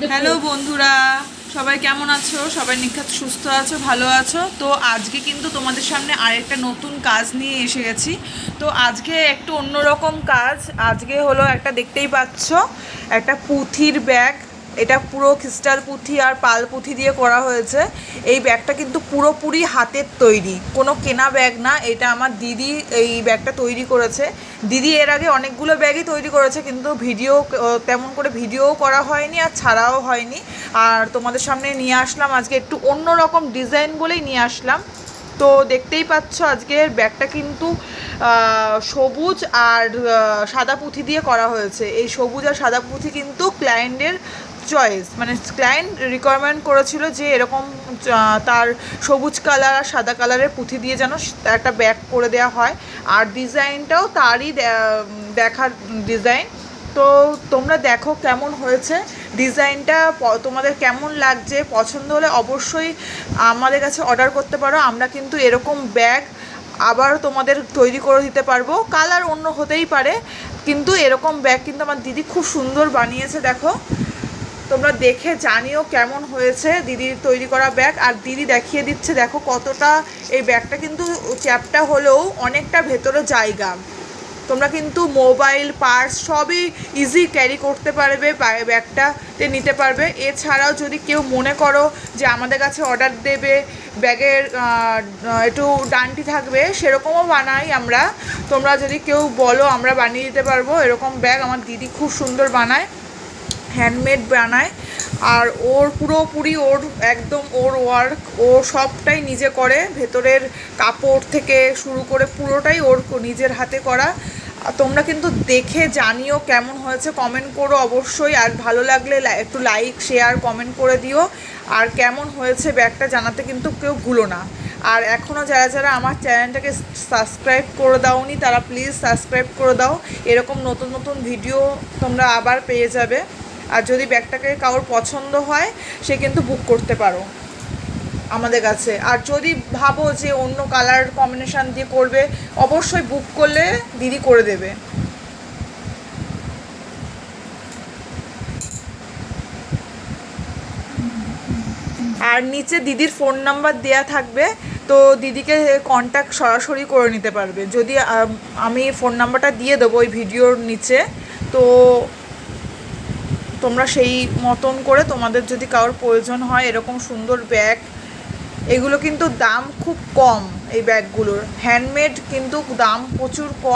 Hello বন্ধুরা, সবাই কেমন আছো? সবাই নিখাত সুস্থ আছো, ভালো আছো তো? আজকে কিন্তু তোমাদের সামনে আরেকটা নতুন কাজ নিয়ে এসে গেছি। তো আজকে একটু অন্যরকম কাজ। আজকে হলো একটা, দেখতেই পাচ্ছ, একটা পুঁথির ব্যাগ। এটা পুরো ক্রিস্টাল পুঁথি আর পাল পুঁথি দিয়ে করা হয়েছে। এই ব্যাগটা কিন্তু পুরোপুরি হাতের তৈরি, কোনো কেনা ব্যাগ না। এটা আমার দিদি এই ব্যাগটা তৈরি করেছে। দিদি এর আগে অনেকগুলো ব্যাগই তৈরি করেছে, কিন্তু ভিডিও তেমন করে ভিডিও করা হয়নি আর ছাড়াও হয়নি। আর তোমাদের সামনে নিয়ে আসলাম আজকে একটু অন্য রকম ডিজাইন বলেই নিয়ে আসলাম। তো দেখতেই পাচ্ছ আজকের ব্যাগটা কিন্তু সবুজ আর সাদা পুঁথি দিয়ে করা হয়েছে। এই সবুজ আর সাদা পুঁথি কিন্তু ক্লায়েন্টের চয়েস, মানে ক্লায়েন্ট রিকোয়ারমেন্ট করেছিল যে এরকম তার সবুজ কালার আর সাদা কালারের পুঁথি দিয়ে যেন একটা ব্যাগ করে দেওয়া হয়। আর ডিজাইনটাও তারই দেখার ডিজাইন। তো তোমরা দেখো কেমন হয়েছে ডিজাইনটা, তোমাদের কেমন লাগছে। পছন্দ হলে অবশ্যই আমাদের কাছে অর্ডার করতে পারো। আমরা কিন্তু এরকম ব্যাগ আবার তোমাদের তৈরি করে দিতে পারবো। কালার অন্য হতেই পারে, কিন্তু এরকম ব্যাগ কিন্তু আমার দিদি খুব সুন্দর বানিয়েছে। দেখো, তোমরা দেখে জানিও কেমন হয়েছে দিদির তৈরি করা ব্যাগ। আর দিদি দেখিয়ে দিচ্ছে, দেখো কতটা এই ব্যাগটা কিন্তু চ্যাপটা হলেও অনেকটা ভেতরে জায়গা। তোমরা কিন্তু মোবাইল, পার্স সবই ইজি ক্যারি করতে পারবে, ব্যাগটাতে নিতে পারবে। এছাড়াও যদি কেউ মনে করো যে আমাদের কাছে অর্ডার দেবে, ব্যাগের একটু ডান্টি থাকবে, সেরকমও বানাই আমরা। তোমরা যদি কেউ বলো আমরা বানিয়ে দিতে পারবো। এরকম ব্যাগ আমার দিদি খুব সুন্দর বানায়, হ্যান্ডমেড বানায়। আর ওর পুরোপুরি ওর একদম ওর ওয়ার্ক, ও সবটাই নিজে করে, ভেতরের কাপড় থেকে শুরু করে পুরোটাই ওর নিজের হাতে করা। তোমরা কিন্তু দেখে জানিও কেমন হয়েছে, কমেন্ট করো অবশ্যই। আর ভালো লাগলে একটু লাইক, শেয়ার, কমেন্ট করে দিও। আর কেমন হয়েছে ব্যাগটা জানাতে কিন্তু কেউ ভুলো না। আর এখনও যারা যারা আমার চ্যানেলটাকে সাবস্ক্রাইব করে দাওনি, তারা প্লিজ সাবস্ক্রাইব করে দাও। এরকম নতুন নতুন ভিডিও তোমরা আবার পেয়ে যাবে। আর যদি ব্যাগটাকে কারোর পছন্দ হয়, সে কিন্তু বুক করতে পারো আমাদের কাছে। আর যদি ভাবো যে অন্য কালার কম্বিনেশান দিয়ে করবে, অবশ্যই বুক করলে দিদি করে দেবে। আর নিচে দিদির ফোন নাম্বার দেয়া থাকবে, তো দিদিকে কন্ট্যাক্ট সরাসরি করে নিতে পারবে। যদি আমি ফোন নাম্বারটা দিয়ে দেবো ওই ভিডিওর নিচে, তো তোমরা সেই মতন করে তোমাদের যদি কারোর প্রয়োজন হয় এরকম সুন্দর ব্যাগ। এগুলো কিন্তু দাম খুব কম, এই ব্যাগগুলোর হ্যান্ডমেড কিন্তু দাম প্রচুর কম।